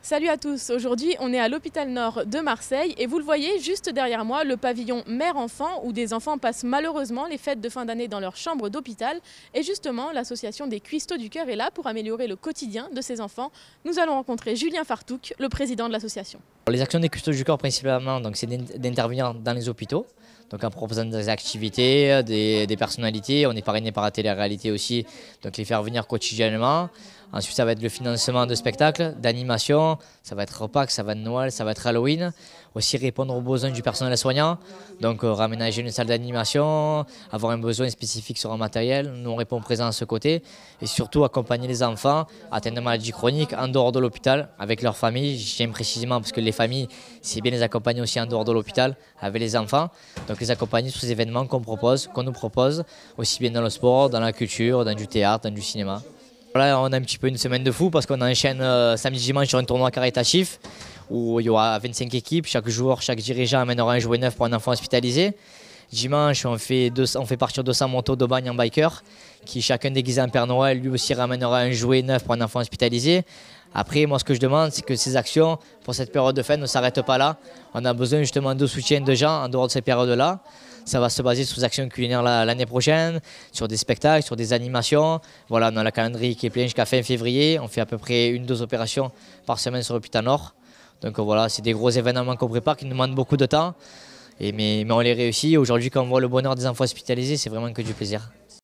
Salut à tous, aujourd'hui on est à l'hôpital Nord de Marseille et vous le voyez juste derrière moi, le pavillon mère-enfant où des enfants passent malheureusement les fêtes de fin d'année dans leur chambre d'hôpital. Et justement l'association des Cuistots du Cœur est là pour améliorer le quotidien de ces enfants. Nous allons rencontrer Julien Fartouk, le président de l'association. Les actions des Cuistots du Cœur principalement, c'est d'intervenir dans les hôpitaux, donc en proposant des activités, des personnalités. On est parrainé par la télé-réalité aussi, donc les faire venir quotidiennement. Ensuite, ça va être le financement de spectacles, d'animations, ça va être Pâques, ça va être Noël, ça va être Halloween. Aussi répondre aux besoins du personnel soignant, donc raménager une salle d'animation, avoir un besoin spécifique sur un matériel. Nous, on répond présent à ce côté. Et surtout, accompagner les enfants atteints de maladies chroniques en dehors de l'hôpital, avec leur famille. J'aime précisément parce que les familles, c'est bien les accompagner aussi en dehors de l'hôpital, avec les enfants. Donc les accompagner sur ces événements qu'on nous propose, aussi bien dans le sport, dans la culture, dans du théâtre, dans du cinéma. Là, on a un petit peu une semaine de fou parce qu'on enchaîne samedi dimanche sur un tournoi caritatif où il y aura 25 équipes. Chaque jour, chaque dirigeant amènera un jouet neuf pour un enfant hospitalisé. Dimanche, on fait partir 200 motos de bagne en biker qui, chacun déguisé en Père Noël, lui aussi ramènera un jouet neuf pour un enfant hospitalisé. Après, moi, ce que je demande, c'est que ces actions, pour cette période de fin, ne s'arrêtent pas là. On a besoin justement de soutien de gens en dehors de ces périodes-là. Ça va se baser sur des actions culinaires l'année prochaine, sur des spectacles, sur des animations. Voilà, on a le calendrier qui est plein jusqu'à fin février. On fait à peu près 1-2 opérations par semaine sur l'hôpital Nord. Donc voilà, c'est des gros événements qu'on prépare qui nous demandent beaucoup de temps. Mais on les réussit. Aujourd'hui, quand on voit le bonheur des enfants hospitalisés, c'est vraiment que du plaisir.